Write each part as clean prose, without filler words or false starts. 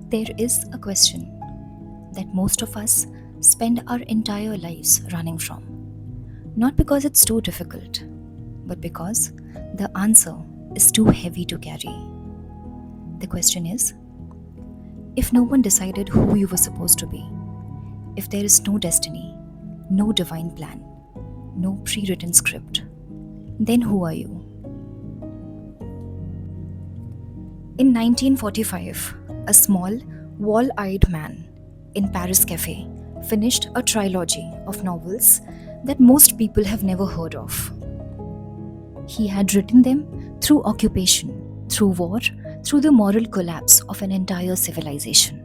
There is a question that most of us spend our entire lives running from. Not because it's too difficult, but because the answer is too heavy to carry. The question is, if no one decided who you were supposed to be, if there is no destiny, no divine plan, no pre written script, then who are you? In 1945, a small, wall eyed man in Paris Cafe finished a trilogy of novels that most people have never heard of. He had written them through occupation, through war, through the moral collapse of an entire civilization.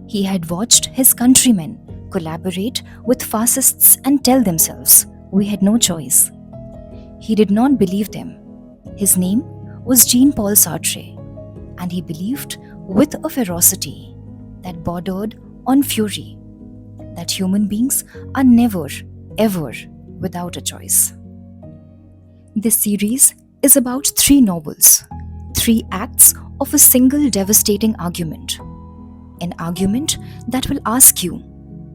He had watched his countrymen collaborate with fascists and tell themselves, we had no choice. He did not believe them. His name was Jean Paul Sartre, and he believed with a ferocity that bordered on fury that human beings are never, ever without a choice. This series is about three novels, three acts of a single devastating argument. An argument that will ask you,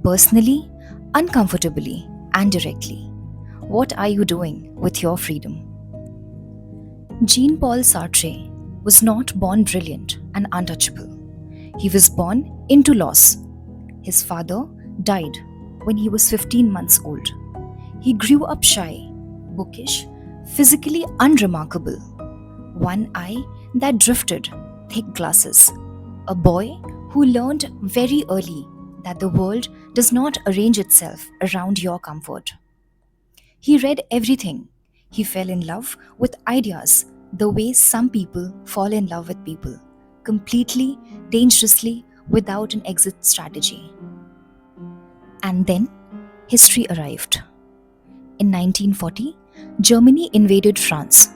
personally, uncomfortably, and directly, what are you doing with your freedom? Jean Paul Sartre was not born brilliant and untouchable. He was born into loss. His father died when he was 15 months old. He grew up shy, bookish, physically unremarkable. One eye that drifted, thick glasses. A boy who learned very early that the world does not arrange itself around your comfort. He read everything. He fell in love with ideas the way some people fall in love with people, completely, dangerously, without an exit strategy. And then history arrived. In 1940, Germany invaded France.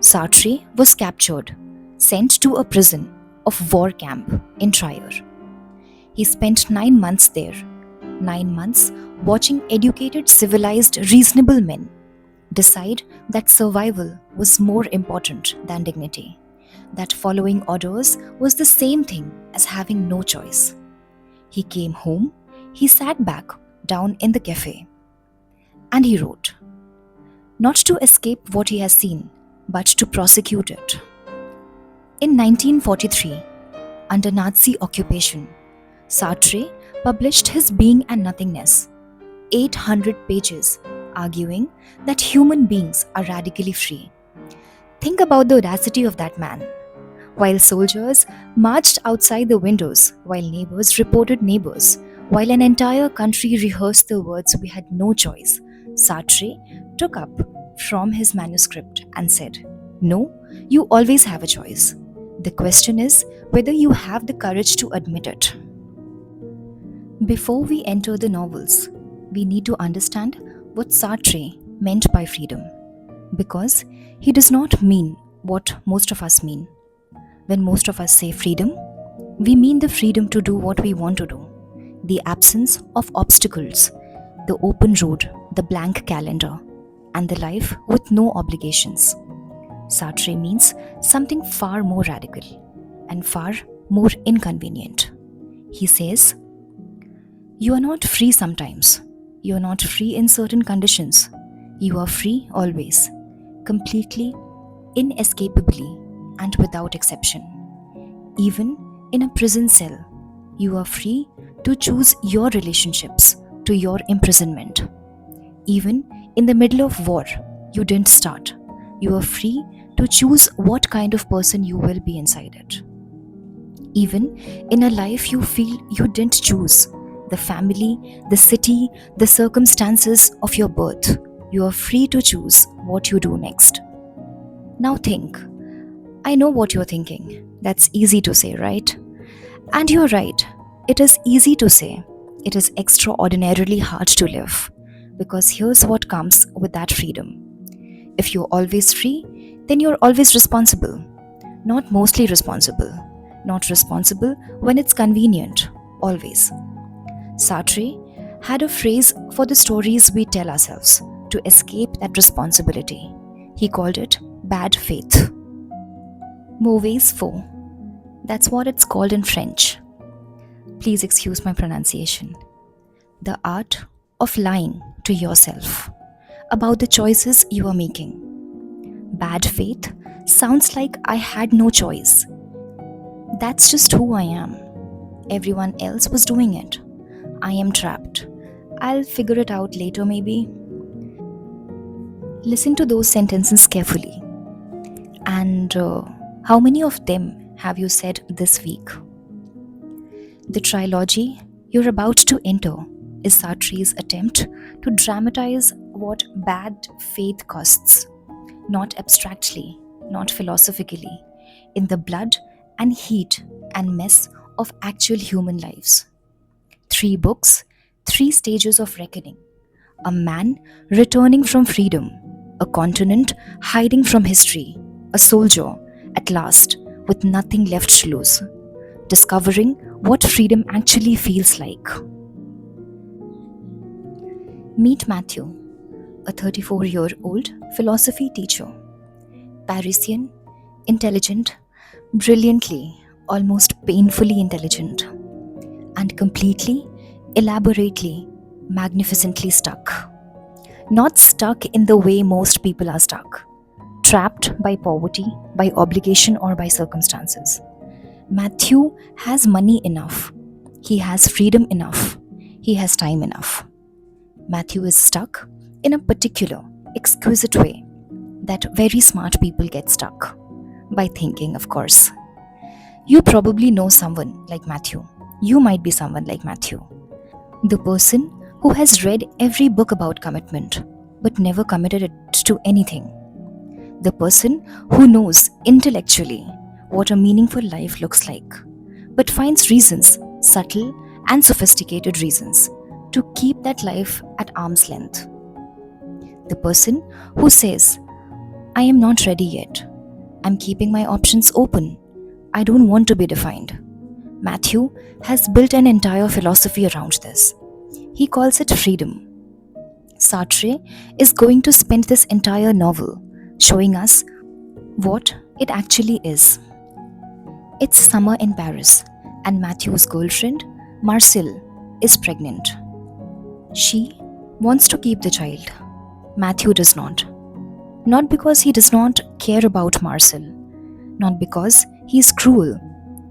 Sartre was captured, sent to a prison of war camp in Trier. He spent 9 months there, 9 months watching educated, civilized, reasonable men decide that survival was more important than dignity, that following orders was the same thing as having no choice. He came home, he sat back down in the cafe, and he wrote, not to escape what he has seen, but to prosecute it. In 1943, under Nazi occupation, Sartre published his Being and Nothingness, 800 pages, arguing that human beings are radically free. Think about the audacity of that man. While soldiers marched outside the windows, while neighbors reported neighbors, while an entire country rehearsed the words we had no choice, Sartre took up from his manuscript and said, no, you always have a choice. The question is whether you have the courage to admit it. Before we enter the novels, we need to understand what Sartre meant by freedom, because he does not mean what most of us mean. When most of us say freedom, we mean the freedom to do what we want to do, the absence of obstacles, the open road, the blank calendar, and the life with no obligations. Sartre means something far more radical and far more inconvenient. He says, you are not free sometimes. You are not free in certain conditions. You are free always, completely, inescapably, and without exception. Even in a prison cell, you are free to choose your relationships to your imprisonment. Even in the middle of war, you didn't start. You are free to choose what kind of person you will be inside it. Even in a life you feel you didn't choose, the family, the city, the circumstances of your birth, you are free to choose what you do next. Now think. I know what you're thinking. That's easy to say, right? And you're right. It is easy to say. It is extraordinarily hard to live. Because here's what comes with that freedom. If you're always free, then you're always responsible. Not mostly responsible. Not responsible when it's convenient. Always. Sartre had a phrase for the stories we tell ourselves to escape that responsibility. He called it bad faith. Mauvaise foi. That's what it's called in French. Please excuse my pronunciation. The art of lying to yourself about the choices you are making. Bad faith sounds like I had no choice. That's just who I am. Everyone else was doing it. I am trapped. I'll figure it out later, maybe. Listen to those sentences carefully. And how many of them have you said this week? The trilogy you're about to enter is Sartre's attempt to dramatize what bad faith costs, not abstractly, not philosophically, in the blood and heat and mess of actual human lives. 3 books, 3 stages of reckoning. A man returning from freedom, a continent hiding from history, a soldier, at last, with nothing left to lose, discovering what freedom actually feels like. Meet Matthew, a 34-year-old philosophy teacher. Parisian, intelligent, brilliantly, almost painfully intelligent, and completely, elaborately, magnificently stuck. Not stuck in the way most people are stuck, trapped by poverty, by obligation, or by circumstances. Matthew has money enough, he has freedom enough, he has time enough. Matthew is stuck in a particular, exquisite way that very smart people get stuck. By thinking, of course. You probably know someone like Matthew. You might be someone like Matthew. The person who has read every book about commitment but never committed it to anything. The person who knows intellectually what a meaningful life looks like but finds reasons, subtle and sophisticated reasons, to keep that life at arm's length. The person who says, I am not ready yet. I'm keeping my options open. I don't want to be defined. Matthew has built an entire philosophy around this. He calls it freedom. Sartre is going to spend this entire novel showing us what it actually is. It's summer in Paris, and Matthew's girlfriend, Marcel, is pregnant. She wants to keep the child. Matthew does not. Not because he does not care about Marcel, not because he is cruel,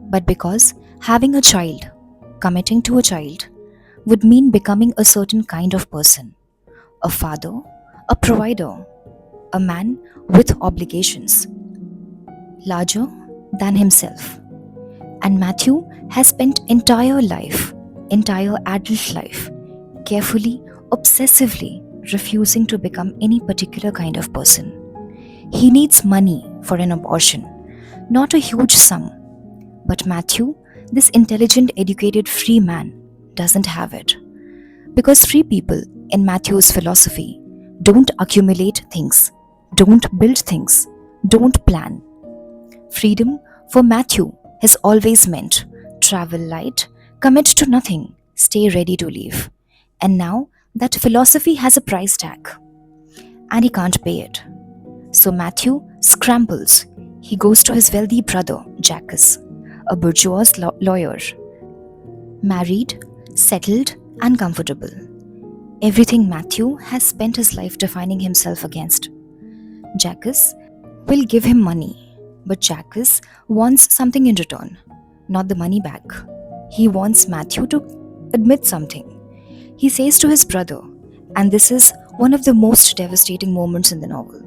but because having a child, committing to a child, would mean becoming a certain kind of person. A father, a provider, a man with obligations, larger than himself. And Matthew has spent entire adult life, carefully, obsessively refusing to become any particular kind of person. He needs money for an abortion, not a huge sum. But Matthew, this intelligent, educated, free man, doesn't have it. Because free people, in Matthew's philosophy, don't accumulate things, don't build things, don't plan. Freedom for Matthew has always meant travel light, commit to nothing, stay ready to leave. And now that philosophy has a price tag, and he can't pay it. So Matthew scrambles. He goes to his wealthy brother, Jacques, a bourgeois lawyer, married, settled, and comfortable. Everything Matthew has spent his life defining himself against. Jacques will give him money, but Jacques wants something in return, not the money back. He wants Matthew to admit something. He says to his brother, and this is one of the most devastating moments in the novel,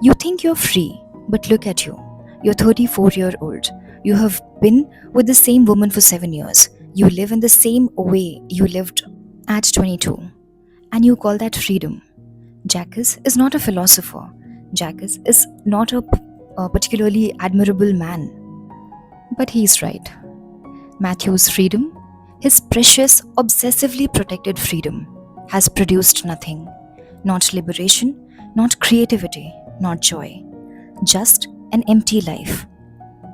you think you're free, but look at you. You're 34-year-old. You have been with the same woman for 7 years. You live in the same way you lived at 22. And you call that freedom. Jacques is not a philosopher. Jacques is not a particularly admirable man. But he's right. Matthew's freedom, his precious, obsessively protected freedom, has produced nothing. Not liberation, not creativity, not joy. Just an empty life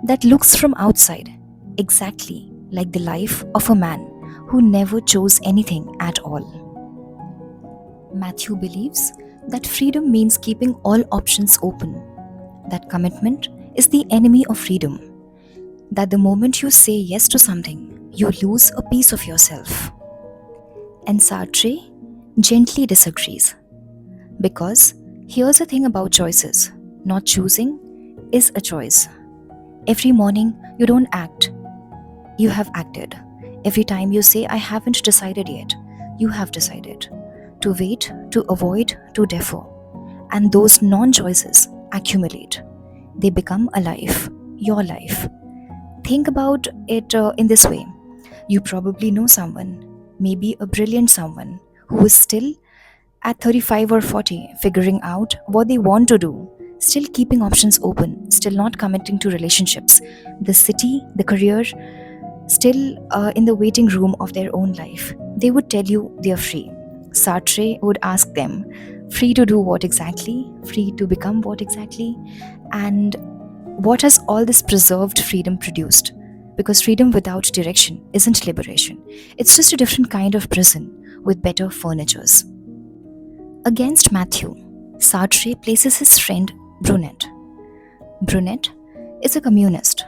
that looks from outside exactly like the life of a man who never chose anything at all. Matthew believes that freedom means keeping all options open, that commitment is the enemy of freedom, that the moment you say yes to something, you lose a piece of yourself. And Sartre gently disagrees because here's the thing about choices: not choosing is a choice. Every morning you don't act, you have acted. Every time you say, I haven't decided yet, you have decided. To wait, to avoid, to defer. And those non choices accumulate. They become a life, your life. Think about it in this way: you probably know someone, maybe a brilliant someone, who is still at 35 or 40 figuring out what they want to do, still keeping options open, still not committing to relationships, the city, the career, still in the waiting room of their own life. They would tell you they are free. Sartre would ask them, free to do what exactly? Free to become what exactly? And what has all this preserved freedom produced? Because freedom without direction isn't liberation, it's just a different kind of prison with better furnitures. Against Matthew, Sartre places his friend Brunet. Brunet is a communist,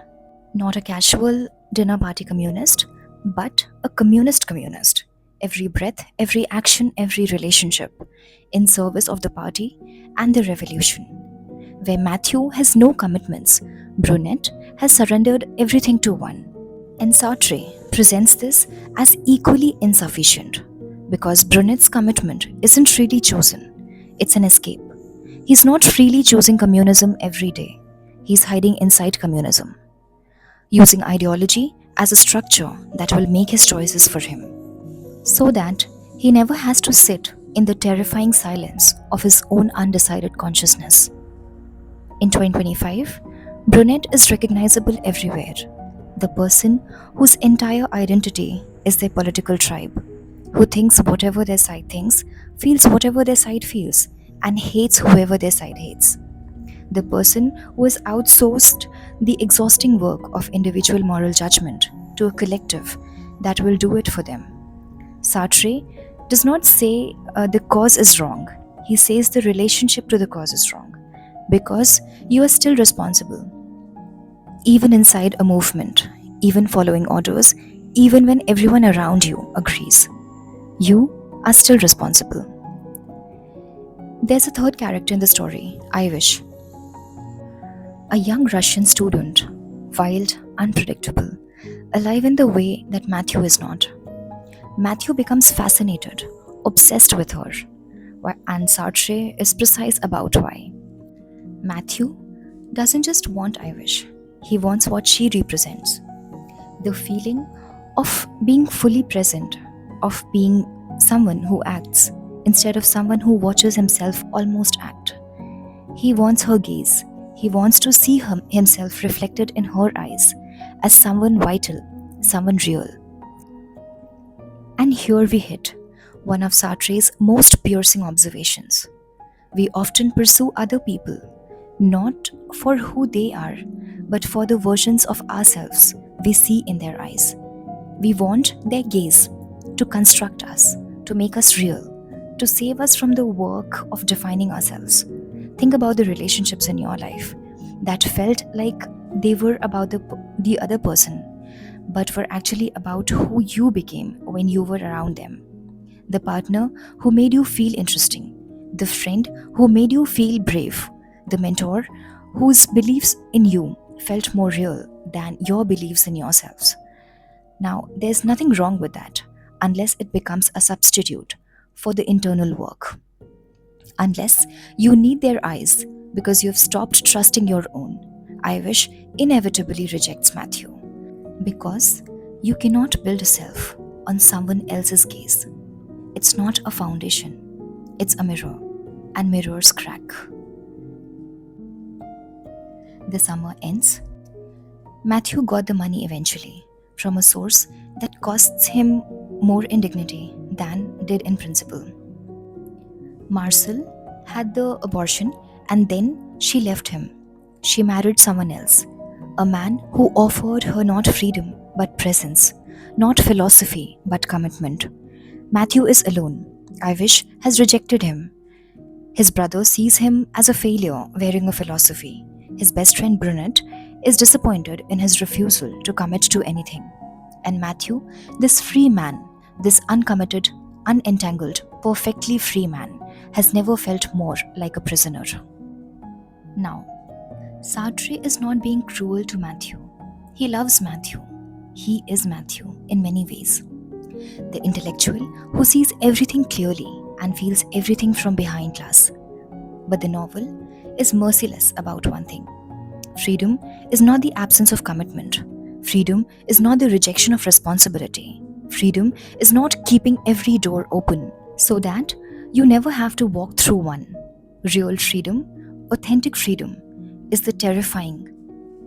not a casual dinner party communist, but a communist communist. Every breath, every action, every relationship in service of the party and the revolution. Where Matthew has no commitments, Brunet has surrendered everything to one. And Sartre presents this as equally insufficient because Brunet's commitment isn't really chosen, it's an escape. He's not freely choosing communism every day, he's hiding inside communism, using ideology as a structure that will make his choices for him, so that he never has to sit in the terrifying silence of his own undecided consciousness. In 2025, Brunet is recognizable everywhere. The person whose entire identity is their political tribe, who thinks whatever their side thinks, feels whatever their side feels, and hates whoever their side hates. The person who has outsourced the exhausting work of individual moral judgment to a collective that will do it for them. Sartre does not say the cause is wrong, he says the relationship to the cause is wrong, because you are still responsible. Even inside a movement, even following orders, even when everyone around you agrees, you are still responsible. There's a third character in the story, Ivish, a young Russian student, wild, unpredictable, alive in the way that Matthew is not. Matthew becomes fascinated, obsessed with her, and Sartre is precise about why. Matthew doesn't just want Ivish, he wants what she represents: the feeling of being fully present, of being someone who acts instead of someone who watches himself almost act. He wants her gaze, he wants to see himself reflected in her eyes as someone vital, someone real. And here we hit one of Sartre's most piercing observations. We often pursue other people, not for who they are, but for the versions of ourselves we see in their eyes. We want their gaze to construct us, to make us real, to save us from the work of defining ourselves. Think about the relationships in your life that felt like they were about the other person, but were actually about who you became when you were around them. The partner who made you feel interesting, the friend who made you feel brave, the mentor whose beliefs in you felt more real than your beliefs in yourselves. Now, there's nothing wrong with that unless it becomes a substitute for the internal work. Unless you need their eyes because you've stopped trusting your own. Ivish inevitably rejects Matthew because you cannot build a self on someone else's gaze. It's not a foundation, it's a mirror, and mirrors crack. The summer ends. Matthew got the money eventually from a source that costs him more in dignity than did in principle. Marcel had the abortion and then she left him. She married someone else, a man who offered her not freedom but presence, not philosophy but commitment. Matthew is alone. Ivish has rejected him. His brother sees him as a failure wearing a philosophy. His best friend Brunet is disappointed in his refusal to commit to anything. And Matthew, this free man, this uncommitted, unentangled, perfectly free man, has never felt more like a prisoner. Now, Sartre is not being cruel to Matthew. He loves Matthew. He is Matthew in many ways. The intellectual who sees everything clearly and feels everything from behind glass. But the novel is merciless about one thing. Freedom is not the absence of commitment. Freedom is not the rejection of responsibility. Freedom is not keeping every door open so that you never have to walk through one. Real freedom, authentic freedom, is the terrifying,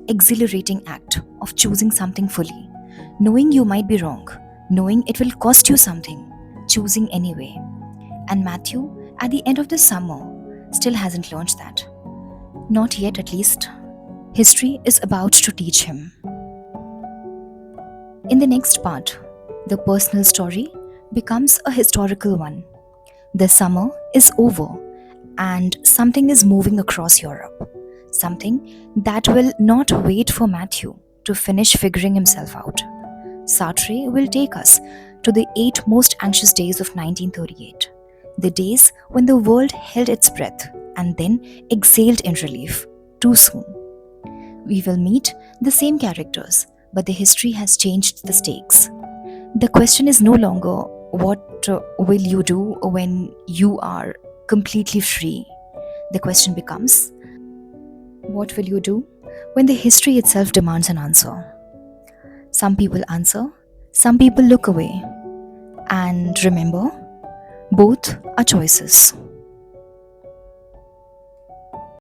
exhilarating act of choosing something fully, knowing you might be wrong, knowing it will cost you something, choosing anyway. And Matthew, at the end of the summer, still hasn't learned that. Not yet, at least. History is about to teach him. In the next part, the personal story becomes a historical one. The summer is over, and something is moving across Europe. Something that will not wait for Matthew to finish figuring himself out. Sartre will take us to the 8 most anxious days of 1938, the days when the world held its breath and then exhaled in relief too soon. We will meet the same characters, but the history has changed the stakes. The question is no longer what will you do when you are completely free. The question becomes what will you do when the history itself demands an answer? Some people answer, some people look away. And remember, both are choices.